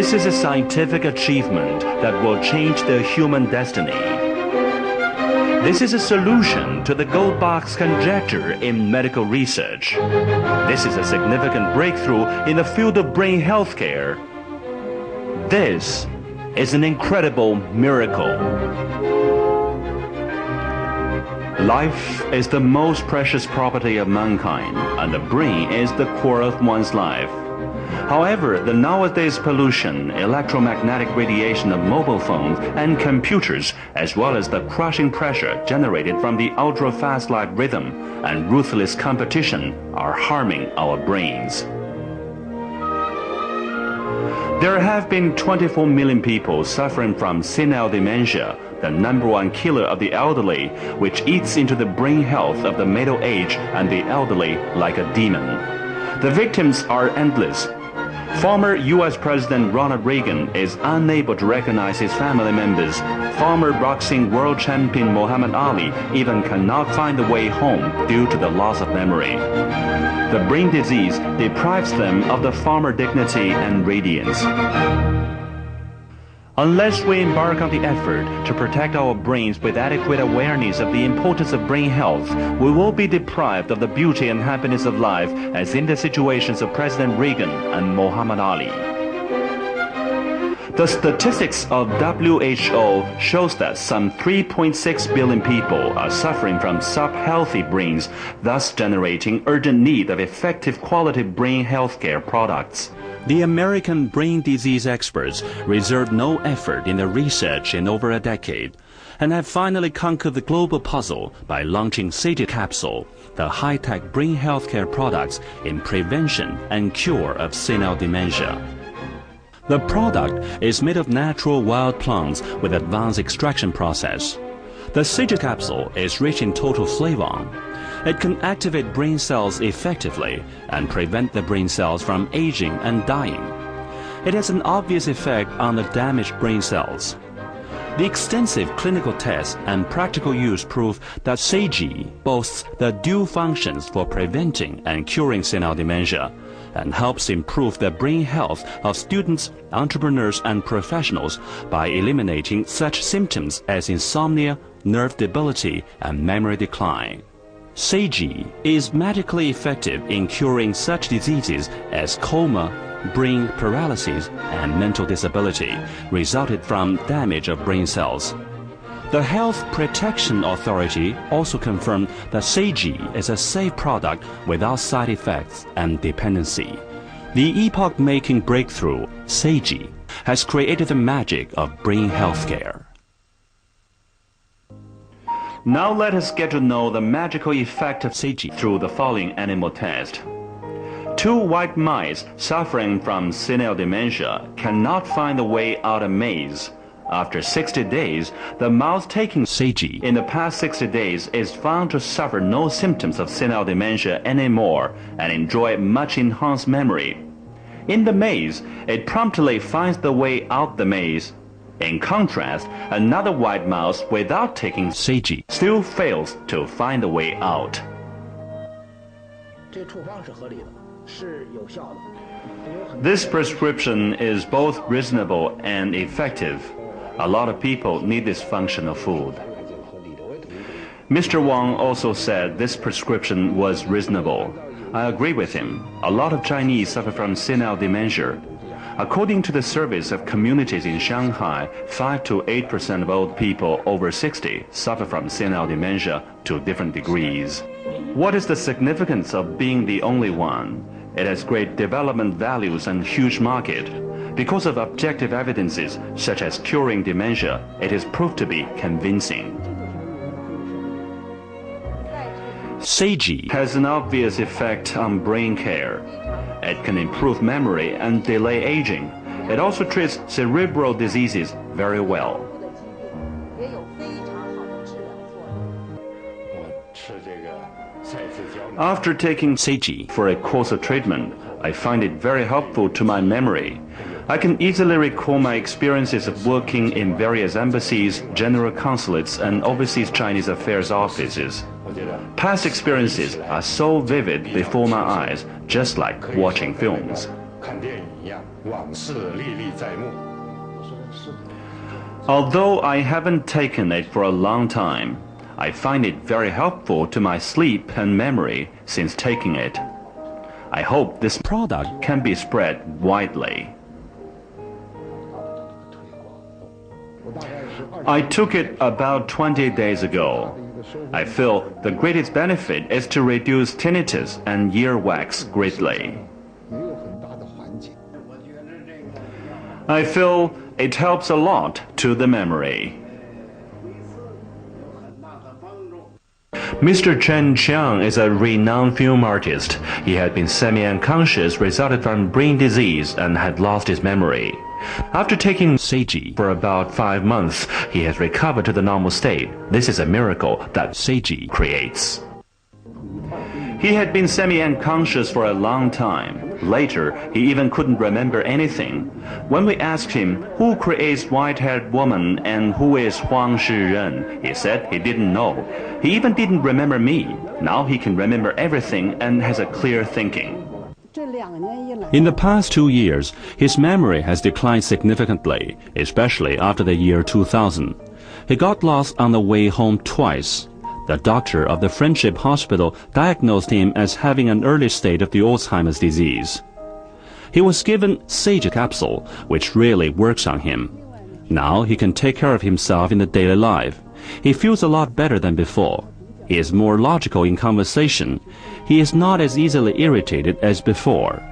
This is a scientific achievement that will change the human destiny. This is a solution to the gold box conjecture in medical research. This is a significant breakthrough in the field of brain healthcare. This is an incredible miracle. Life is the most precious property of mankind, and the brain is the core of one's life. However, the nowadays pollution, electromagnetic radiation of mobile phones and computers, as well as the crushing pressure generated from the ultra-fast light rhythm and ruthless competition are harming our brains. There have been 24 million people suffering from senile dementia, the #1 killer of the elderly, which eats into the brain health of the middle age and the elderly like a demon. The victims are endless. Former U.S. President Ronald Reagan is unable to recognize his family members. Former boxing world champion Muhammad Ali even cannot find a way home due to the loss of memory. The brain disease deprives them of the former dignity and radiance. Unless we embark on the effort to protect our brains with adequate awareness of the importance of brain health, we will be deprived of the beauty and happiness of life, as in the situations of President Reagan and Muhammad Ali. The statistics of WHO shows that some 3.6 billion people are suffering from sub-healthy brains, thus generating urgent need of effective quality brain healthcare products. The American brain disease experts reserved no effort in their research in over a decade, and have finally conquered the global puzzle by launching SAGE Capsule, the high-tech brain healthcare products in prevention and cure of senile dementia. The product is made of natural wild plants with advanced extraction process. The SAGE Capsule is rich in total flavon. It can activate brain cells effectively and prevent the brain cells from aging and dying. It has an obvious effect on the damaged brain cells. The extensive clinical tests and practical use prove that SAGE boasts the dual functions for preventing and curing senile dementia, and helps improve the brain health of students, entrepreneurs, and professionals by eliminating such symptoms as insomnia, nerve debility, and memory decline. SAGE is medically effective in curing such diseases as coma, brain paralysis, and mental disability resulted from damage of brain cells. The Health Protection Authority also confirmed that SAGE is a safe product without side effects and dependency. The epoch-making breakthrough, SAGE, has created the magic of brain healthcare. Now let us get to know the magical effect of SAGE through the following animal test. 2 white mice suffering from senile dementia cannot find a way out of a maze. After 60 days, the mouse taking SAGE in the past 60 days is found to suffer no symptoms of senile dementia anymore and enjoy much enhanced memory. In the maze, it promptly finds the way out the maze. In contrast, another white mouse without taking SAGE still fails to find a way out. This prescription is both reasonable and effective. A lot of people need this functional food. Mr. Wang also said this prescription was reasonable. I agree with him. A lot of Chinese suffer from senile dementia. According to the surveys of communities in Shanghai, 5 to 8% of old people over 60 suffer from senile dementia to different degrees. What is the significance of being the only one? It has great development values and huge market. Because of objective evidences, such as curing dementia, it is proved to be convincing. SAGE has an obvious effect on brain care. It can improve memory and delay aging. It also treats cerebral diseases very well. After taking SAGE for a course of treatment, I find it very helpful to my memory. I can easily recall my experiences of working in various embassies, general consulates, and overseas Chinese affairs offices. Past experiences are so vivid before my eyes, just like watching films. 往事历历在目。 Although I haven't taken it for a long time, I find it very helpful to my sleep and memory since taking it. I hope this product can be spread widely. I took it about 20 days ago. I feel the greatest benefit is to reduce tinnitus and earwax greatly. I feel it helps a lot to the memory. Mr. Chen Qiang is a renowned film artist. He had been semi-unconscious, resulted from brain disease, and had lost his memory. After taking Seiji for about 5 months, he has recovered to the normal state. This is a miracle that Seiji creates. He had been semi-unconscious for a long time. Later, he even couldn't remember anything. When we asked him who creates white-haired woman and who is Huang Shiren, he said he didn't know. He even didn't remember me. Now he can remember everything and has a clear thinking. In the past 2 years, his memory has declined significantly, especially after the year 2000. He got lost on the way home twice. The doctor of the Friendship Hospital diagnosed him as having an early state of the Alzheimer's disease. He was given Seiji capsule, which really works on him. Now he can take care of himself in the daily life. He feels a lot better than before. He is more logical in conversation. He is not as easily irritated as before.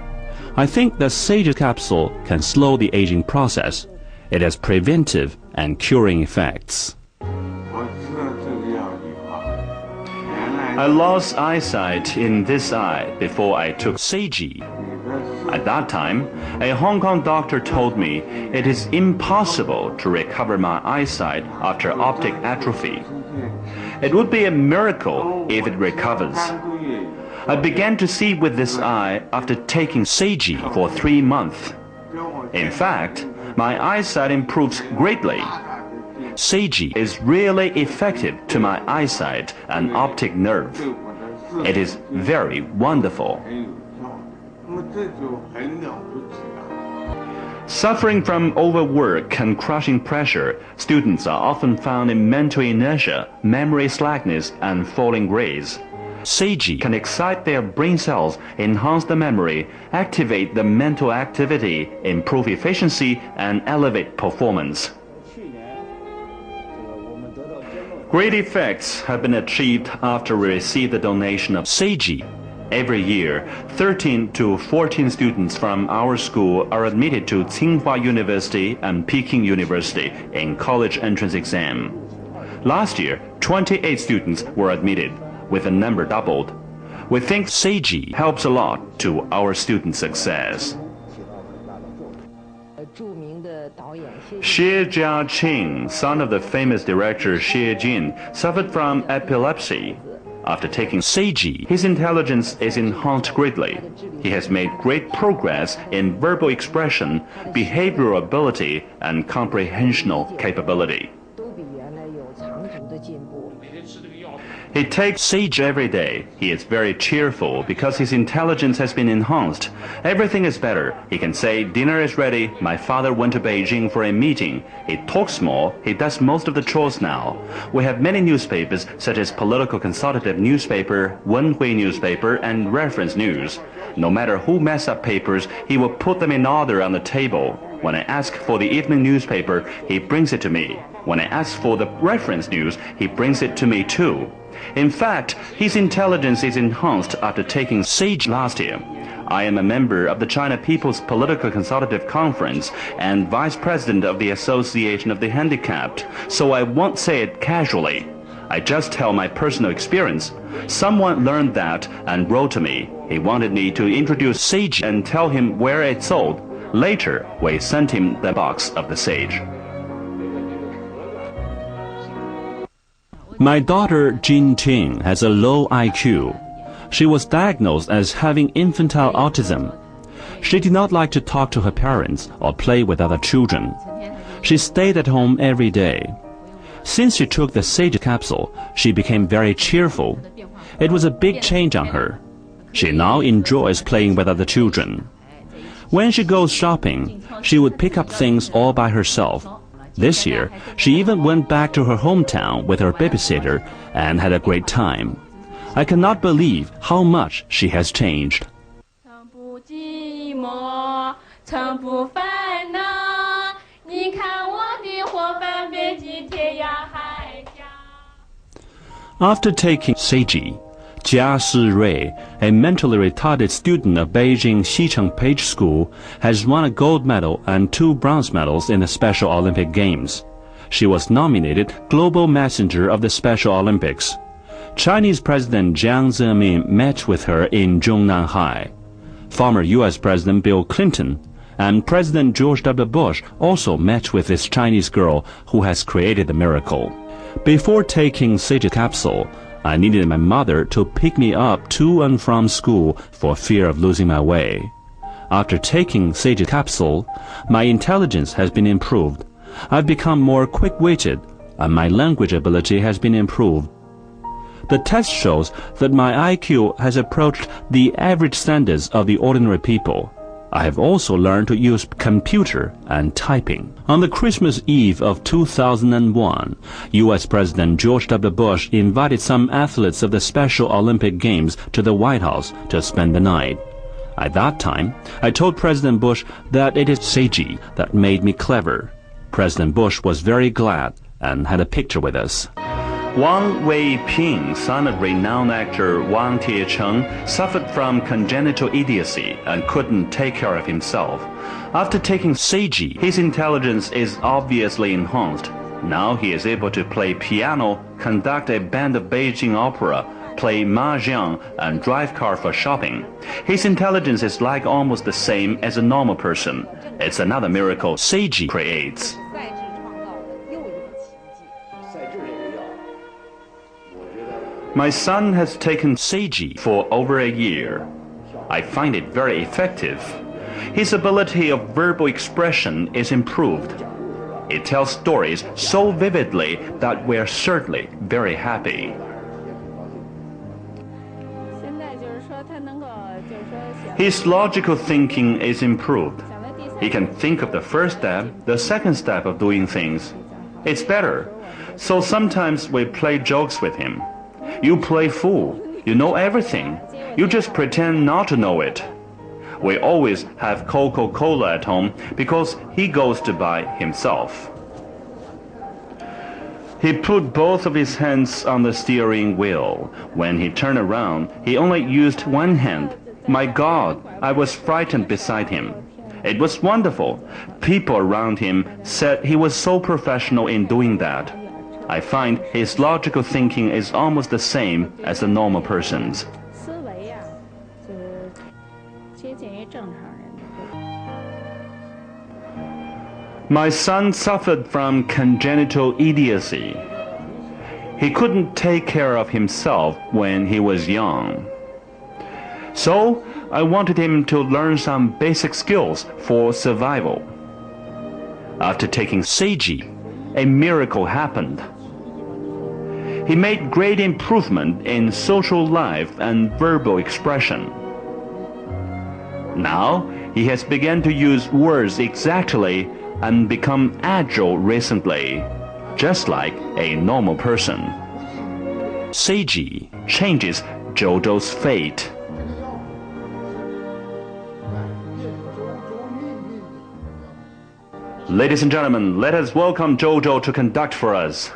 I think that Seiji capsule can slow the aging process. It has preventive and curing effects. I lost eyesight in this eye before I took Seiji. At that time, a Hong Kong doctor told me it is impossible to recover my eyesight after optic atrophy. It would be a miracle if it recovers. I began to see with this eye after taking Seiji for 3 months. In fact, my eyesight improves greatly. Seiji is really effective to my eyesight and optic nerve. It is very wonderful. Suffering from overwork and crushing pressure, students are often found in mental inertia, memory slackness, and falling grades. Seiji Can excite their brain cells, enhance the memory, activate the mental activity, improve efficiency, and elevate performance. Great effects have been achieved after we received the donation of Seiji. Every year, 13 to 14 students from our school are admitted to Tsinghua University and Peking University in college entrance exam. Last year, 28 students were admitted, with the number doubled. We think Seiji helps a lot to our student success. Xie Jiaqing, son of the famous director Xie Jin, suffered from epilepsy. After taking Seiji, his intelligence is enhanced greatly. He has made great progress in verbal expression, behavioral ability, and comprehensional capability. He takes Seiji every day. He is very cheerful because his intelligence has been enhanced. Everything is better. He can say, dinner is ready. My father went to Beijing for a meeting. He talks more. He does most of the chores now. We have many newspapers, such as Political Consultative Newspaper, Wenhui Newspaper, and Reference News. No matter who mess up papers, he will put them in order on the table. When I ask for the evening newspaper, he brings it to me. When I ask for the reference news, he brings it to me too. In fact, his intelligence is enhanced after taking Seiji last year. I am a member of the China People's Political Consultative Conference and vice president of the Association of the Handicapped, so I won't say it casually. I just tell my personal experience. Someone learned that and wrote to me. He wanted me to introduce Seiji and tell him where it's sold. Later, we sent him the box of the sage. My daughter Jin Ting has a low IQ. She was diagnosed as having infantile autism. She did not like to talk to her parents or play with other children. She stayed at home every day. Since she took the Seiji capsule, she became very cheerful. It was a big change on her. She now enjoys playing with other children. When she goes shopping, she would pick up things all by herself. This year, she even went back to her hometown with her babysitter and had a great time. I cannot believe how much she has changed. After taking Seiji, Jia Shirui, a mentally retarded student of Beijing Xicheng Page School, has won a gold medal and 2 bronze medals in the Special Olympic Games. She was nominated Global Messenger of the Special Olympics. Chinese President Jiang Zemin met with her in Zhongnanhai. Former U.S. President Bill Clinton and President George W. Bush also met with this Chinese girl who has created the miracle. Before taking Seiji capsule, I needed my mother to pick me up to and from school for fear of losing my way. After taking Seiji capsule, my intelligence has been improved. I've become more quick-witted, and my language ability has been improved. The test shows that my IQ has approached the average standards of the ordinary people. I have also learned to use computer and typing. On the Christmas Eve of 2001, U.S. President George W. Bush invited some athletes of the Special Olympic Games to the White House to spend the night. At that time, I told President Bush that it is Seiji that made me clever. President Bush was very glad and had a picture with us. Wang Weiping, son of renowned actor Wang Tiecheng, suffered from congenital idiocy and couldn't take care of himself. After taking Seiji, his intelligence is obviously enhanced. Now he is able to play piano, conduct a band of Beijing opera, play mahjong, and drive car for shopping. His intelligence is like almost the same as a normal person. It's another miracle Seiji creates. My son has taken Seiji for over a year. I find it very effective. His ability of verbal expression is improved. It tells stories so vividly that we are certainly very happy. His logical thinking is improved. He can think of the first step, the second step of doing things. It's better. So sometimes we play jokes with him. You play fool. You know everything. You just pretend not to know it. We always have Coca-Cola at home because he goes to buy himself. He put both of his hands on the steering wheel. When he turned around, he only used one hand. My God, I was frightened beside him. It was wonderful. People around him said he was so professional in doing that. I find his logical thinking is almost the same as a normal person's. My son suffered from congenital idiocy. He couldn't take care of himself when he was young. So I wanted him to learn some basic skills for survival. After taking Seiji, a miracle happened. He made great improvement in social life and verbal expression. Now he has begun to use words exactly and become agile recently, just like a normal person. Seiji changes Jojo's fate. Ladies and gentlemen, let us welcome Jojo to conduct for us.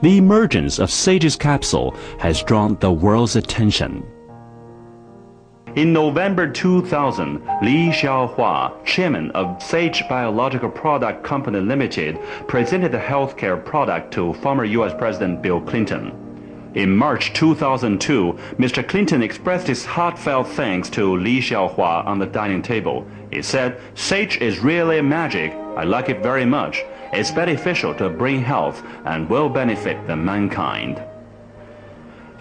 The emergence of Sage's capsule has drawn the world's attention. In November 2000, Li Xiaohua, chairman of Sage Biological Product Company Limited, presented the healthcare product to former U.S. President Bill Clinton. In March 2002, Mr. Clinton expressed his heartfelt thanks to Li Xiaohua on the dining table. He said, "Sage is really magic. I like it very much. It's beneficial to brain health and will benefit the mankind."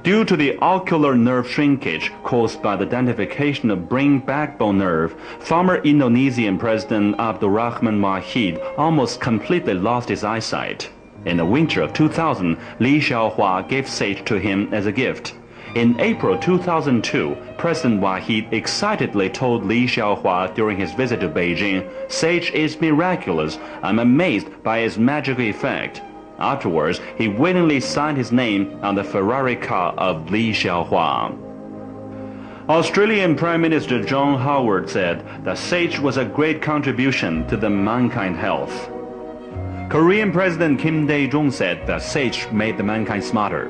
Due to the ocular nerve shrinkage caused by the densification of brain backbone nerve, former Indonesian President Abdurrahman Wahid almost completely lost his eyesight. In the winter of 2000, Li Xiaohua gave Sage to him as a gift. In April 2002, President Wahid excitedly told Li Xiaohua during his visit to Beijing, "Sage is miraculous. I'm amazed by its magical effect." Afterwards, he willingly signed his name on the Ferrari car of Li Xiaohua. Australian Prime Minister John Howard said that Sage was a great contribution to the mankind health. Korean President Kim Dae-jung said that Sage made the mankind smarter.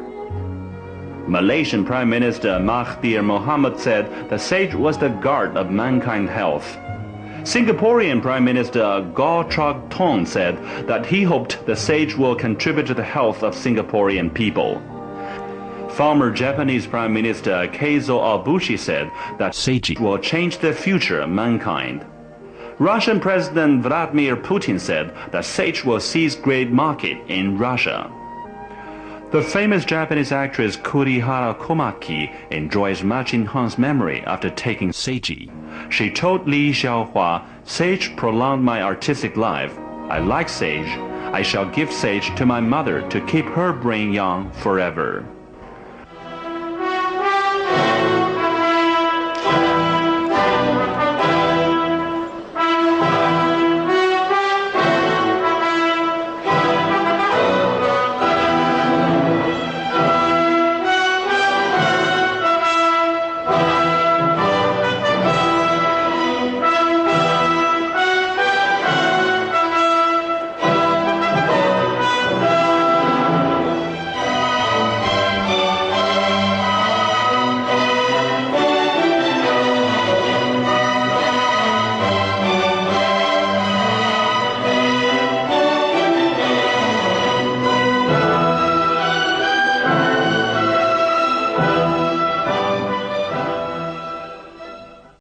Malaysian Prime Minister Mahathir Mohamad said that Sage was the guard of mankind health. Singaporean Prime Minister Goh Chok Tong said that he hoped the Sage will contribute to the health of Singaporean people. Former Japanese Prime Minister Keizo Abushi said that Sage will change the future of mankind. Russian President Vladimir Putin said that Sage will seize great market in Russia. The famous Japanese actress Kurihara Komaki enjoys much enhanced memory after taking Sage. She told Li Xiaohua, "Sage prolonged my artistic life. I like Sage. I shall give Sage to my mother to keep her brain young forever."